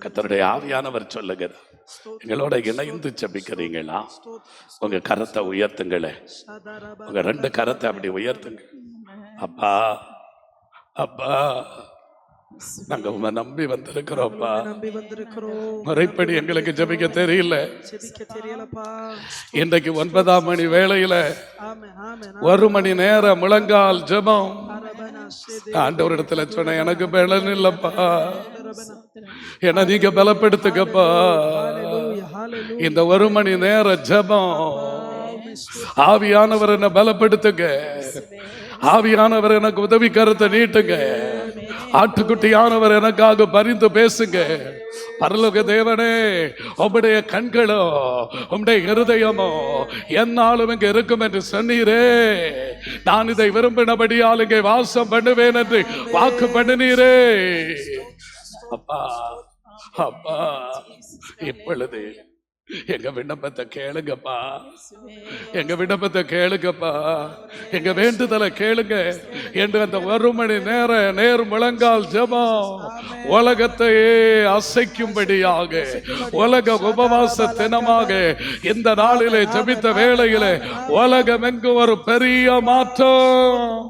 கர்த்தருடைய ஆவியானவர் சொல்லுகிறார், எங்களோட இணைந்து ஜெபிக்கிறீங்களா? உங்க கரத்தை உயர்த்துங்களே, உங்க 2 கரத்தை அப்படி உயர்த்துங்க. அப்பா அப்பா, நாங்க உங்க நம்பி வந்திருக்கிறோம்ப்பா. முறைப்படி எங்களுக்கு ஜெபிக்க தெரியல. இன்றைக்கு 9ஆம் மணி வேளையில 1 மணி நேரம் முழங்கால் ஜெபம். ஆண்டவரிடத்துல சொன்ன, எனக்கு பலன் இல்லப்பா, என்ன நீங்க பலப்படுத்துக்கப்பா. இந்த 1 மணி நேர ஜெபம் ஆவியானவர் என்ன பலப்படுத்துங்க. ஆவியானவர் எனக்கு உதவி கருத்தை நீட்டுங்க. ஆட்டுக்குட்டியானவர் எனக்காக பரிந்து பேசுங்க. பரலோக தேவனே, உம்முடைய கண்களோ உம்முடைய இருதயமோ என்னாலும் இங்க இருக்கும் என்று சொன்னீரே. நான் இதை விரும்பினபடியால் இங்கே வாசம் பண்ணுவேன் என்று வாக்கு பண்ணினீரே. அப்பா அப்பா, இப்பொழுது எங்க விண்ணப்பத்தை கேளுங்கப்பா, எங்க விண்ணப்பத்தை கேளுங்கப்பா, எங்க வேண்டுதலை கேளுங்க என்று அந்த 1 மணி நேர் முழங்கால் ஜெபம் உலகத்தையே அசைக்கும்படியாக, உலக உபவாச தினமாக இந்த நாளிலே ஜெபித்த வேளையிலே உலகம் எங்கு ஒரு பெரிய மாற்றம்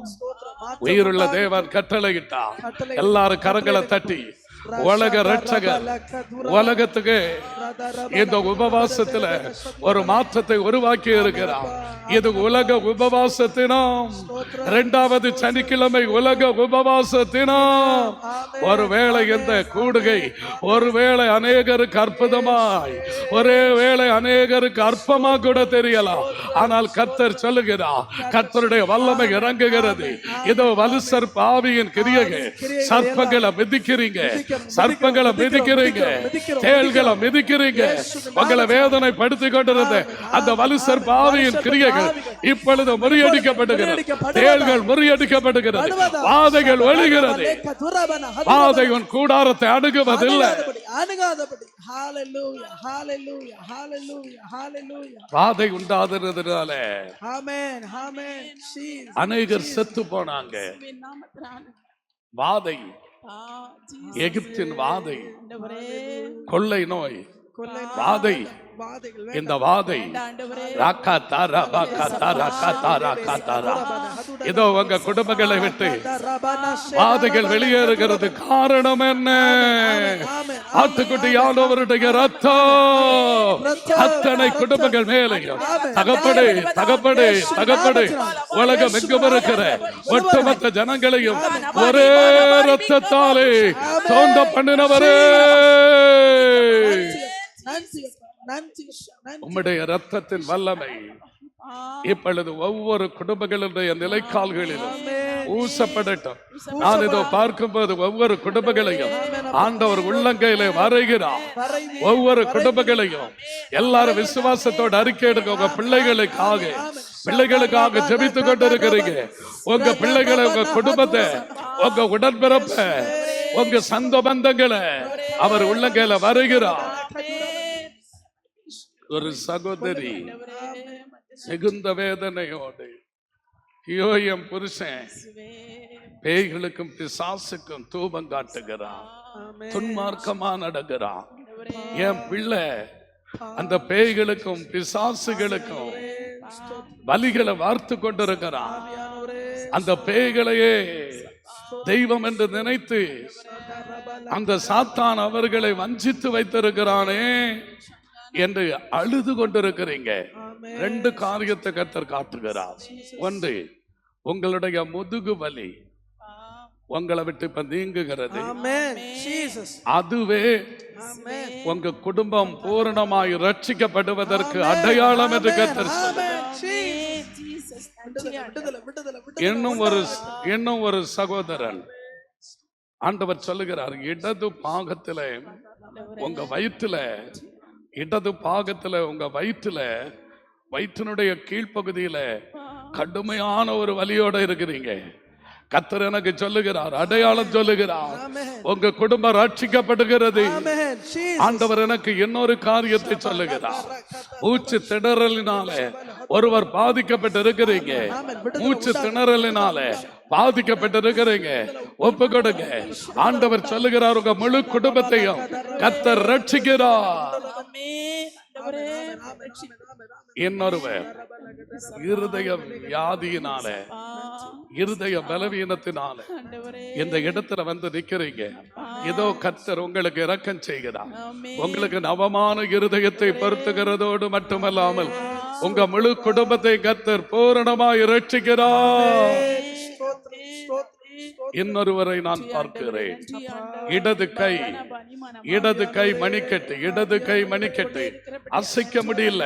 உயிருள்ள தேவன் கட்டளையிட்டார். எல்லாரும் கரங்களை தட்டி, உலக ரட்சகர் உலகத்துக்கு இந்த உபவாசத்துல ஒரு மாற்றத்தை உருவாக்கி இருக்கிறார். இது உலக உபவாசத்தினம், 2வது சனிக்கிழமை உலக உபவாசத்தினம். ஒருவேளை இந்த கூடுகை ஒருவேளை அநேகருக்கு அற்புதமாய், ஒரே வேளை அநேகருக்கு அற்பமா கூட தெரியலாம். ஆனால் கர்த்தர் சொல்லுகிறார், கர்த்தருடைய வல்லமை இறங்குகிறது. இதோ வலுசற்ப ஆவியின் கிரியைகள், சர்ப்பங்களை மிதிக்கிறீங்க, சர்ப்பங்களை மிதிக்கிறீங்க, தேள்களை மிதிக்கிறீங்க. உங்களை வேதனை படுத்திக் கொண்டிருந்த அந்த வலுசற்ப ஆவியின் கிரியைகள் இப்பொழுது முறியடிக்கப்படுகிறது. தேள்கள் முறியடிக்கப்படுகிறது. வாதைகள் ஒழிகிறது. வாதை உன் கூடாரத்தை அணுகுவதில்லை. வாதை உண்டாதுறதுனால அநேகர் செத்து போனாங்க. வாதை, எகிப்தின் வாதை, கொள்ளை நோய் வாதை, இந்த வாதை இதோ உங்க குடும்பங்களை விட்டு வாதைகள் வெளியேறுகிறது. காரணம் என்ன? ஆட்டுக்குட்டியானவருடைய ரத்தம் அத்தனை குடும்பங்கள் மேலையும் தகப்படு தகப்படு தகப்படு உலகம் எங்கும் இருக்கிற ஒட்டுமொத்த ஜனங்களையும் ஒரே ரத்தத்தாலே தோண்ட பண்ணினவரே, உம்முடைய ரத்தத்தின் வல்லமை இப்பொழுது ஒவ்வொரு குடும்பங்களுடைய நிலைக்கால்களிலும் ஊசப்படட்டும். நான் இதோ பார்க்கும்போது ஒவ்வொரு குடும்பங்களையும் ஆண்டவர் உள்ளங்கையிலே வரைகிறார். ஒவ்வொரு குடும்பங்களையும் எல்லாரும் விசுவாசத்தோடு அறிக்கை எடுக்க. உங்க பிள்ளைகளுக்காக ஜெபித்துக் கொண்டிருக்கிறீங்க. உங்க பிள்ளைகளை, உங்க குடும்பத்தை, உங்க உடன்பிறப்ப, உங்க சொந்த பந்தங்களை அவர் உள்ளங்கையில வருகிறார். ஒரு சகோதரி மிகுந்த வேதனையோடு, ஐயோ என் புருஷன் பேய்களுக்கும் பிசாசுக்கும் தூபம் காட்டுகிறான், துன்மார்க்கமா நடக்கிறான், என் பிள்ளை அந்த பேய்களுக்கும் பிசாசுகளுக்கும் பலிகளை வார்த்து கொண்டிருக்கிறான், அந்த பேய்களையே தெய்வம் என்று நினைத்து அந்த சாத்தான் அவர்களை வஞ்சித்து வைத்திருக்கிறானே என்று அழுது கொண்டிருக்கிறீங்க. 2 காரியத்தை கர்த்தர் காட்டுகிறார். ஒன்று, உங்களுடைய முதுகு வலி உங்களை விட்டு இப்ப நீங்குகிறது. அதுவே உங்க குடும்பம் பூரணமாய் ரட்சிக்கப்படுவதற்கு அடையாளம் என்று கர்த்தர் இன்னும் ஒரு சகோதரன் ஆண்டவர் சொல்லுகிறார், இடது பாகத்துல உங்க வயிற்றுல, இடது பாகத்துல உங்க வயிற்றுல, வயிற்றினுடைய கீழ்ப்பகுதியில கடுமையான ஒரு வலியோட இருக்கிறீங்க. கர்த்தர் எனக்கு சொல்லுகிறார், அடையாளம் சொல்லுகிறார், உங்க குடும்பம் ரட்சிக்கப்படுகிறது. ஆண்டவர் எனக்கு இன்னொரு காரியத்தை சொல்லுகிறார். மூச்சு திணறலினால ஒருவர் பாதிக்கப்பட்டு இருக்கிறீங்க, மூச்சு திணறலினால பாதிக்கப்பட்டு இருக்கிறீங்க, ஒப்பு கொடுங்க. ஆண்டவர் சொல்லுகிறார், உங்க முழு குடும்பத்தையும் கர்த்தர் ரட்சிக்கிறார். இன்னொருவர் இருதய வியாதியினால, இருதய பலவீனத்தினால இந்த இடத்துல வந்து நிக்கிறீங்க. ஏதோ கர்த்தர் உங்களுக்கு இரக்கம் செய்கிறார். உங்களுக்கு நவமான இருதயத்தை பொருத்துகிறதோடு மட்டுமல்லாமல் உங்க முழு குடும்பத்தை கர்த்தர் பூரணமாய் இரட்சிக்கிறார். இன்னொருவரை நான் பார்க்கிறேன். இடது கை மணிக்கட்டு, இடது கை மணிக்கட்டு அசைக்க முடியல.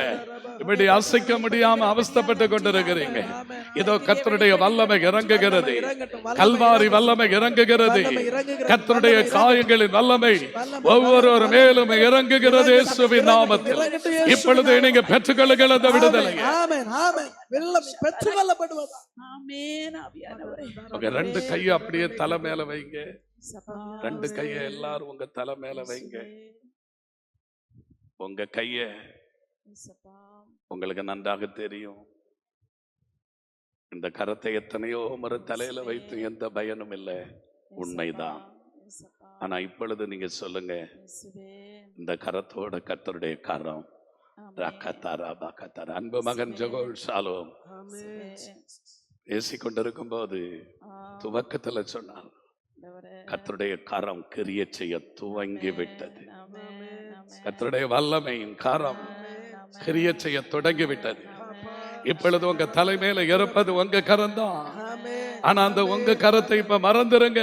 இப்படி அசைக்க முடியாம அவஸ்தைப்பட்டு கொண்டிருக்கிறீங்க. இதோ கர்த்தருடைய வல்லமை இறங்குகிறது, கல்வாரி வல்லமை இறங்குகிறது, கர்த்தருடைய காயங்களின் வல்லமை ஒவ்வொரு மேலும் இறங்குகிறது இயேசுவின் நாமத்தில். இப்பொழுது நீங்க பெற்றுக்கொள்ளுங்கள் அந்த விடுதலை. ரெண்டு கையை அப்படியே தலை மேல வைங்க. ரெண்டு கையை எல்லாரும் உங்க தலை மேல வைங்க. உங்க கைய உங்களுக்கு நன்றாக தெரியும். இந்த கரத்தை எத்தனையோ முறை தலையில வைத்து எந்த பயனும் இல்லை, உண்மைதான். ஆனா இப்பொழுது நீங்க சொல்லுங்க, இந்த கரத்தோட கர்த்தருடைய கரம். அன்பு மகன் ஜெகோல் ஷாலோம் பேசிக்கொண்டிருக்கும் போது துவக்கத்துல சொன்னார், கர்த்தருடைய கரம் கிரியை செய்ய துவங்கி விட்டது. கர்த்தருடைய வல்லமையின் கரம் கிரியை செய்ய தொடங்கி விட்டது. இப்பொழுது உங்க தலைமையில இருப்பது உங்க கரம் தான். ஆனா அந்த உங்க கரத்தை இப்ப மறந்துருங்க.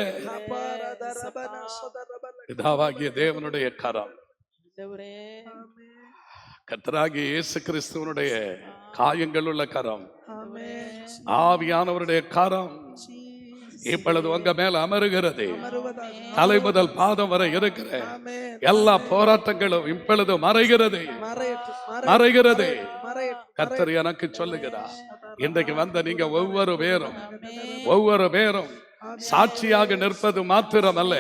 பிதாவாகிய தேவனுடைய கரம், கர்த்தராகிய இயேசு கிறிஸ்துவனுடைய காயங்கள் உள்ள கரம், ஆவியானவருடைய கரம் இப்பொழுது உங்க மேல அமருகிறது. தலை முதல் பாதம் வரை இருக்கிற எல்லா போராட்டங்களும் இப்பொழுது மறைகிறது. கர்த்தர் எனக்கு சொல்லுகிறார், இன்றைக்கு வந்த நீங்க ஒவ்வொரு பேரும் சாட்சியாக நிற்பது மாத்திரமல்ல,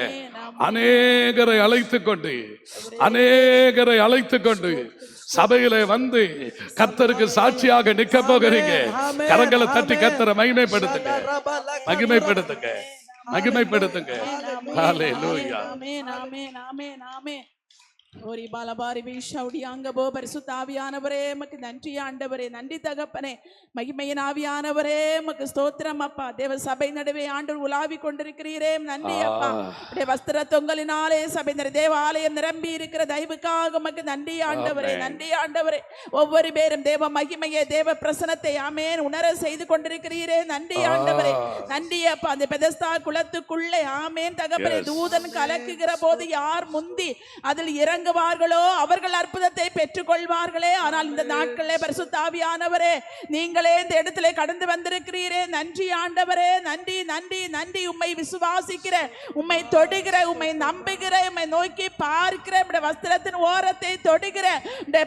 அநேகரை அழைத்து கொண்டு சபையிலே வந்து கர்த்தருக்கு சாட்சியாக நிக்க போகிறீங்க. கரங்களை தட்டி கர்த்தரை மகிமைப்படுத்துங்க. ஹல்லேலூயா. ஓரி பாலபாரி வீஷாவுடி அங்கபோ பரிசுத்த ஆவியானவரே மக்கு நன்றி ஆண்டவரே, நன்றி தகப்பனே. மகிமையின் ஆவியானவரே மக்கு ஸ்தோத்திரம் அப்பா. தேவ சபை நடுவே ஆண்டவர் உலாவி கொண்டிருக்கிறீரே, நன்றி அப்பா. வஸ்திர தொங்கலினாலே சபை தேவாலயம் நிரம்பி இருக்கிற தயவுக்காக மக்கு நன்றி ஆண்டவரே, நன்றி ஆண்டவரே. ஒவ்வொரு பேரும் தேவ மகிமையை, தேவ பிரசனத்தை ஆமென் உணர செய்து கொண்டிருக்கிறீரே, நன்றி ஆண்டவரே, நன்றி அப்பா. அந்த பெதஸ்தா குளத்துக்குள்ளே ஆமென் தகப்பனே தூதன் கலக்குகிற போது யார் முந்தி அதில் இறங்க அவர்கள் அற்புதத்தை பெற்றுக் கொள்வார்களே. ஆனால் இந்த நாட்களே பரிசுத்த ஆவியானவரே நீங்களே இந்த இடத்திலே கடந்து வந்திருக்கிறீரே, நன்றி ஆண்டவரே, நன்றி நன்றி நன்றி. உம்மை விசுவாசிக்கிற, உம்மை தொடுகிற, உம்மை நம்புகிற, உம்மை நோக்கி பார்க்கிற, வஸ்திரத்தின் ஓரத்தை தொடுகிற,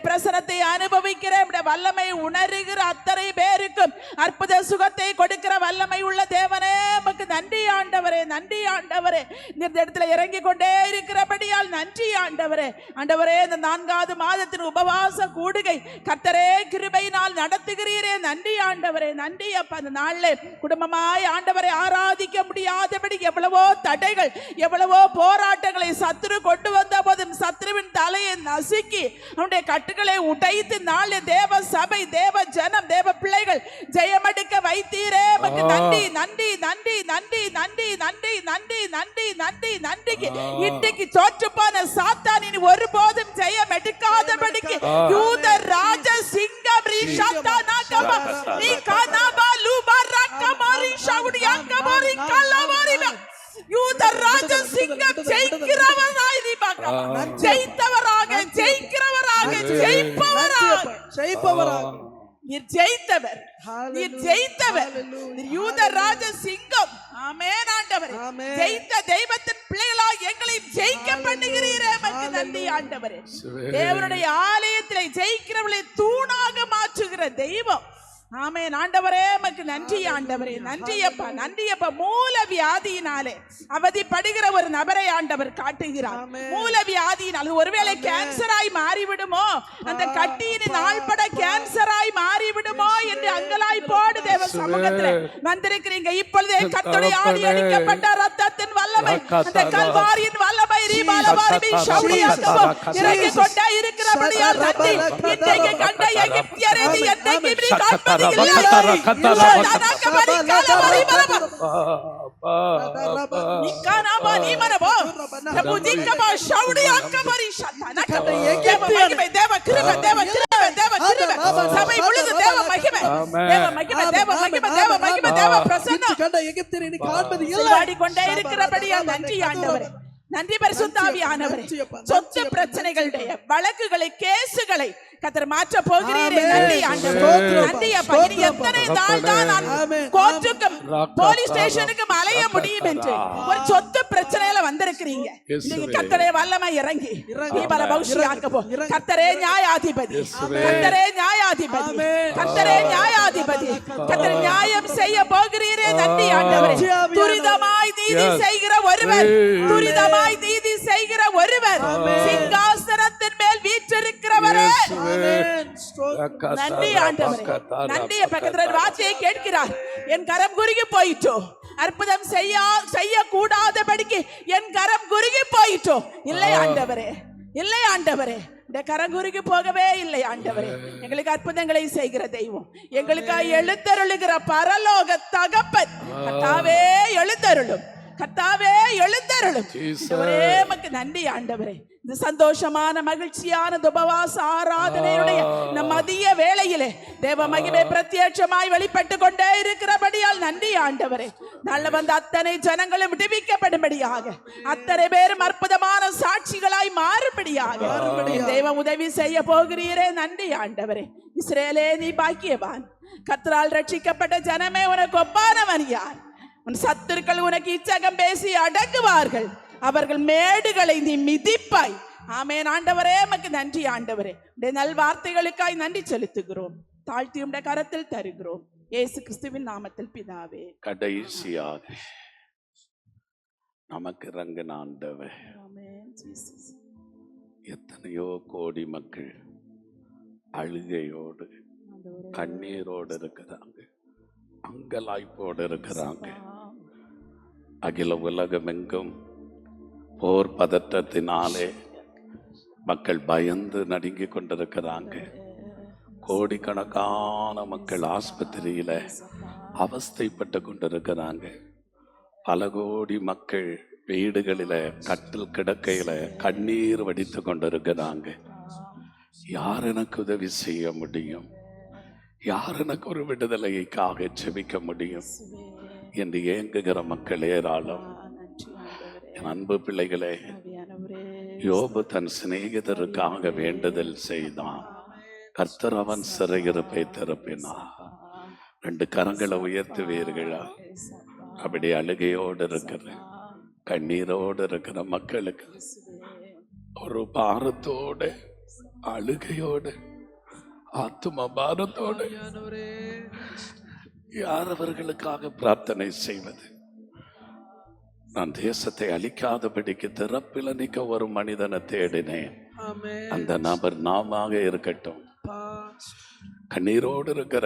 பிரசனத்தை அனுபவிக்கிற, வல்லமை உணர்கிற அத்தனை பேருக்கும் அற்புத சுகத்தை கொடுக்கிற வல்லமை உள்ள தேவனே உமக்கு நன்றி ஆண்டவரே, நன்றி ஆண்டவரே. இந்த இடத்துல இறங்கி கொண்டே இருக்கிறபடியால் நன்றி ஆண்டவரே. ஆண்டவரே, இந்த 4வது மாதத்தின் உபவாச கூடுகை கர்த்தரே கிருபையினால் நடத்துகிறீரே, நன்றி ஆண்டவரே, நன்றி அப்பா. அந்த நாளிலே குடும்பமாய் ஆண்டவரை ஆராதிக்க முடியாதபடி எவ்வளவோ தடைகள், எவ்வளவோ போராட்டங்களை சத்துரு கொண்டு வந்த போதும் சத்துருவின் தலையை நசுக்கி அவனுடைய கட்டுகளை உடைத்து நாளில் தேவ சபை, தேவ ஜனம், தேவ பிள்ளைகள் ஜெயமடிக்க வைத்தீரே, நமக்கு நன்றி நன்றி நன்றி நன்றி நன்றி நன்றி நன்றி நன்றி நன்றி நன்றிக்கு. இன்றைக்கு தோற்றுப்போன சாத்தானின் ஒருபோதும் ஜெயம் எடுக்காதபடிக்கு யூத ராஜ சிங்கம் ரிஷாதானா கபா நீ கனபா லுபரா கமரி ஷவுடி அங்கமரி கலமரி யூத ராஜ சிங்கம் ஜெயிக்கிறவராய் நீபாக, ஜெயித்தவராக, ஜெயிக்கிறவராக, ஜெயிப்பவராக நீர் ஜெயித்தவர், நீர் ஜெயித்தவர், யூத ராஜ சிங்கம். ஆமென் ஆண்டவரே, ஜெயித்த தெய்வத்தின் பிள்ளைகளாய் எங்களையும் ஜெயிக்க பண்ணுகிறீரே, உமக்கு நன்றி ஆண்டவரே. தேவனுடைய ஆலயத்திலே ஜெயிக்கிறவர்களை தூணாக மாற்றுகிற தெய்வம் ஆமென். ஆண்டவரே உமக்கு நன்றி ஆண்டவரே. நன்றி அப்பா, நன்றி அப்பா. மூல வியாதியினாலே அவதிப்படுகிற ஒரு நபரை ஆண்டவர் காட்டுகிறார். மூல வியாதியினால் ஒருவேளை கேன்சராய் மாறிவிடுமோ, அந்த கட்டியின் நாள்பட கேன்சராய் மாறிவிடுமோ என்று அங்கலாய்ப்போடு தேவ சமூகத்தில் வந்திருக்கிறீங்க. இப்பொழுதே கர்த்தருடைய ஆணி அடிக்கப்பட்ட ரத்தத்தின் வல்லமை, அந்த கல்வாரியின் வல்லமை ரீபாலபாரபி ஷவுடியாகவோ இறங்கிக் கொண்டே இருக்கிறபடியால் நன்றி. இன்றைக்கு கண்ட எகிப்தியரை நீ என்னைக்கு இப்படி காண்பது இல்லை. தனக்கபடி காலவரி மரபா நிக்கானாமா நீ மரபோ தபுதிக்கபா ஷவுடியாகபரி ஷத்தன எகிப்தியரை தேவ கிருபை, தேவ கிருபை, தேவ கிருபை. சபை முழுது தேவ மகிமை, தேவ மகிமை, தேவ மகிமை, தேவ மகிமை, தேவ பிரசன்னம் கண்ட எகிப்தியரை நீ காண்பது இல்லை. பாடிக்கொண்டே இருக்கிறபடியால் நன்றி ஆண்டவரே. நன்றி பரிசுத்த ஆவியானவரே. சொத்து பிரச்சனைகளுடைய வழக்குகளை, கேசுகளை கர்த்தர் மாற்ற போகிறீரே. நன்றி ஆண்டவரே. நன்றி அப்பா. இனி எத்தனை நாள் தான் நான் கோர்ட்டுக்கும் போலீஸ் ஸ்டேஷனுக்கும் அலைய முடியும் என்று ஒரு சொத்து பிரச்சனையில வந்திருக்கிறீங்க. இன்னைக்கு கர்த்தரே வல்லமை இறங்கி நீபல பௌஷியாக்கபோ. கர்த்தரே நியாயாதிபதி, கர்த்தரே நியாயாதிபதி, கர்த்தரே நியாயாதிபதி. கர்த்தர் நியாயம் செய்ய போகிறீரே. நன்றி ஆண்டவரே. துரிதமாய் நீதி செய்கிற ஒருவர், துரிதமாய் நீதி செய்கிற ஒருவர், சிங்காசனத்தின் மேல் வீற்றிருக்கிறவரே. நன்றி ஆண்டவரே. நன்றி. பக்கத்துல வார்த்தையை கேட்கிறார். என் கரம் குறுகி போயிட்டோ, அற்புதம் செய்ய கூடாதபடிக்கு என் கரம் குறுகி போயிட்டோ. இல்லை ஆண்டவரே, இல்லை ஆண்டவரே. இந்த கரம் குறுகி போகவே இல்லை ஆண்டவரே. எங்களுக்கு அற்புதங்களை செய்கிற தெய்வம், எங்களுக்காக எழுந்தருளுகிற பரலோக தகப்பன் கர்த்தாவே எழுந்தருளும், கர்த்தாவே எழுந்தருளும். உமக்கு நன்றி ஆண்டவரே. இந்த சந்தோஷமான மகிழ்ச்சியான உபவாச ஆராதனையுடைய நம் மதிய வேளையிலே தேவ மகிமை பிரத்யட்சமாய் வெளிப்பட்டு கொண்டே இருக்கிறபடியால் நன்றி ஆண்டவரே. நல்ல வந்த அத்தனை ஜனங்களும் விடுவிக்கப்படும்படியாக, அத்தனை பேரும் அற்புதமான சாட்சிகளாய் மாறும்படியாக தேவ உதவி செய்ய போகிறீரே. நன்றி ஆண்டவரே. இஸ்ரவேலே நீ பாக்கியவான். கர்த்தரால் ரட்சிக்கப்பட்ட ஜனமே உனக்கு ஒப்பானவன் யார்? உன் சத்துருக்கள் உனக்கு இச்சகம் பேசி அடங்குவார்கள், அவர்கள் மேடுகளை நீ மிதிப்பாய். ஆமென். ஆண்டவரே உமக்கு நன்றி ஆண்டவரே. உடைய நல் வார்த்தைகளுக்காய் நன்றி செலுத்துகிறோம். தாழ்த்தி உடைய கரத்தில் தருகிறோம். இயேசு கிறிஸ்துவின் நாமத்தில் பிதாவே. கடைசியாக நமக்கு இறங்கின ஆண்டவர். ஆமென் ஜீசஸ். எத்தனையோ கோடி மக்கள் அழுகையோடு கண்ணீரோடு இருக்கிறாங்க, அங்கலாய்ப்போடு இருக்கிறாங்க. அகில உலகமெங்கும் போர் பதற்றத்தினாலே மக்கள் பயந்து நடுங்கிக் கொண்டிருக்கிறாங்க. கோடிக்கணக்கான மக்கள் ஆஸ்பத்திரியில அவஸ்தைப்பட்டு கொண்டிருக்கிறாங்க. பல கோடி மக்கள் வீடுகளில கட்டில் கிடக்கையில கண்ணீர் வடித்து கொண்டிருக்கிறாங்க. யார் எனக்கு உதவி செய்ய முடியும்? யார் எனக்கு ஒரு விடுதலைக்காக செபிக்க முடியும் என்று ஏங்குகிற மக்கள் ஏராளம். என் அன்பு பிள்ளைகளே, யோபு தன் சிநேகிதருக்காக வேண்டுதல் செய்தான். கர்த்தர் அவன் சிறையிருப்பை திறப்பினார். 2 கரங்களை உயர்த்துவீர்களா? அப்படி அழுகையோடு இருக்கிற, கண்ணீரோடு இருக்கிற மக்களுக்கு, ஒரு பாரத்தோடு, அழுகையோடு, ஆத்தும பாரத்தோடு யார் அவர்களுக்காக பிரார்த்தனை செய்வது? நான் தேசத்தை அழிக்காதபடிக்கு திறப்பில நிற்க ஒரு மனிதனை தேடினேன். அந்த நபர் நாமாக இருக்கட்டும். கண்ணீரோடு இருக்கிற,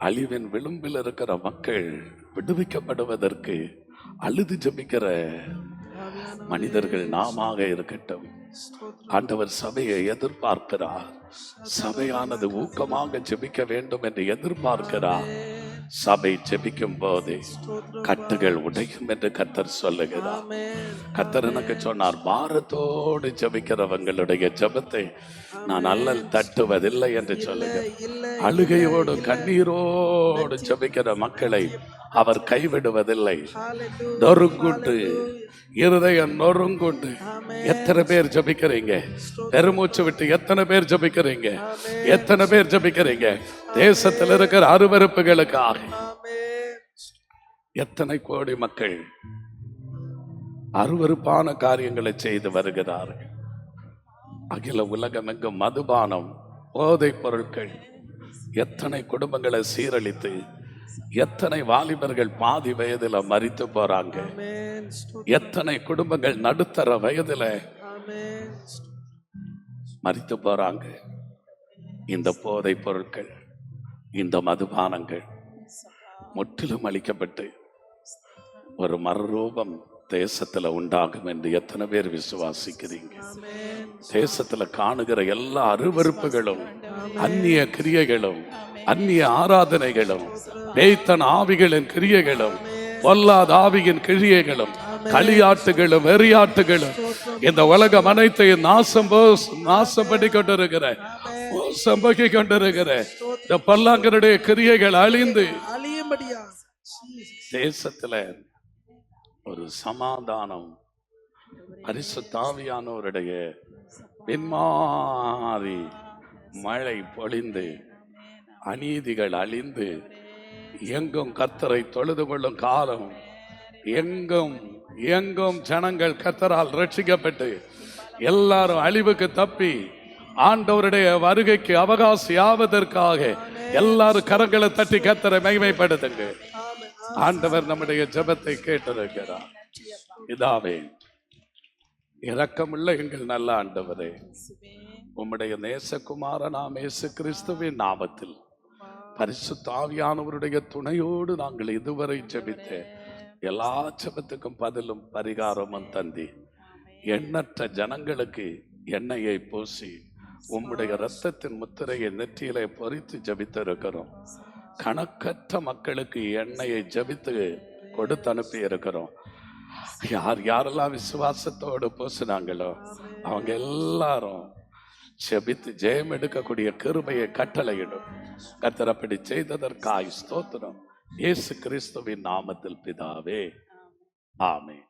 அழிவின் விளிம்பில் இருக்கிற மக்கள் விடுவிக்கப்படுவதற்கு அழுது ஜெபிக்கிற மனிதர்கள் நாமாக இருக்கட்டும். ஆண்டவர் சபையை எதிர்பார்க்கிறார். சபையானது ஊக்கமாக ஜெபிக்க வேண்டும் என்று எதிர்பார்க்கிறார். சபை ஜெபிக்கும் போது கட்டுகள் உடையும் என்று கர்த்தர் சொல்லுகிறார். கர்த்தர் எனக்கு சொன்னார், பாரத்தோடு ஜெபிக்கிறவங்களுடைய ஜெபத்தை நான் அல்லல் தட்டுவதில்லை என்று சொல்லுகிறார். அழுகையோடு கண்ணீரோடு ஜெபிக்கிற மக்களை அவர் கைவிடுவதில்லை. நொறுங்குண்டு, இருதயம் நொறுங்குண்டு எத்தனை பேர் ஜெபிக்கிறீங்க? பெருமூச்சு விட்டு எத்தனை பேர் ஜெபிக்கிறீங்க? எத்தனை பேர் ஜெபிக்கிறீங்க? தேசத்தில் இருக்கிற அருவருப்புகளுக்காக எத்தனை கோடி மக்கள் அருவருப்பான காரியங்களை செய்து வருகிறார்கள். அகில உலகம் எங்கும் மதுபானம், போதைப் பொருட்கள் எத்தனை குடும்பங்களை சீரழித்து எத்தனை வாலிபர்கள் பாதி வயதுல மரித்து போறாங்க. ஆமென். ஸ்தோத்திரம். எத்தனை குடும்பங்கள் நடுத்தர வயதுல ஆமென். மரித்து போறாங்க. இந்த போதை பொருட்கள், இந்த மதுபானங்கள் முற்றிலும் அளிக்கப்பட்டு ஒரு மறுரூபம் தேசத்துல உண்டாகும் என்று எத்தனை பேர் விசுவாசிக்கிறீங்க? ஆமென். தேசத்துல காணுகிற எல்லா அருவருப்புகளும், அந்நிய கிரியைகளும், அந்நிய ஆராதனைகளும், பேய்த்தன் ஆவிகளின் கிரியைகளும், பொல்லாத ஆவியின் கிரியைகளும், களியாட்டுகளும், வெறியாட்டுகளும் இந்த உலகம் அனைத்தையும் நாசப்படி கொண்டிருக்கிற, மோசம்பகி கொண்டிருக்கிற இந்த பல்லாங்கருடைய கிரியைகள் அழிந்து அழியும்படியா தேசத்துல ஒரு சமாதானம், பரிசுத்தாவியானவருடைய பின்மாறி மழை பொழிந்து அநீதிகள் அழிந்து எங்கும் கர்த்தரை தொழுது கொள்ளும் காலம், எங்கும் எங்கும் ஜனங்கள் கர்த்தரால் ரட்சிக்கப்பட்டு எல்லாரும் அழிவுக்கு தப்பி ஆண்டவருடைய வருகைக்கு அவகாசியாவதற்காக எல்லாரும் கரங்களை தட்டி கர்த்தரை மகிமைப்படுத்துங்க. ஆண்டவர் நம்முடைய ஜெபத்தை கேட்டிருக்கிறார். இதாவே இரக்கமுள்ள எங்கள் நல்ல ஆண்டவரே, உம்முடைய நேசகுமாரனாம் இயேசு கிறிஸ்துவின் நாமத்தில் பரிசுத்த ஆவியானவருடைய துணையோடு நாங்கள் இதுவரை ஜெபித்த எல்லா ஜெபத்துக்கும் பதிலும் பரிகாரமும் தந்தி எண்ணற்ற ஜனங்களுக்கு எண்ணெயை பூசி உம்முடைய இரத்தத்தின் முத்திரையை நெற்றியிலே பொறித்து ஜெபித்திருக்கிறோம். கணக்கற்ற மக்களுக்கு எண்ணெயை ஜெபித்து கொடுத்து அனுப்பி இருக்கிறோம். யார் யாரெல்லாம் விசுவாசத்தோடு பூசினாங்களோ அவங்க எல்லாரும் ஜெபித்து ஜெயம் எடுக்கக்கூடிய கிருபையை கட்டளையிடும். கர்த்தர் அப்படி செய்ததற்காய் ஸ்தோத்திரம். இயேசு கிறிஸ்துவின் நாமத்தில் பிதாவே, ஆமென்.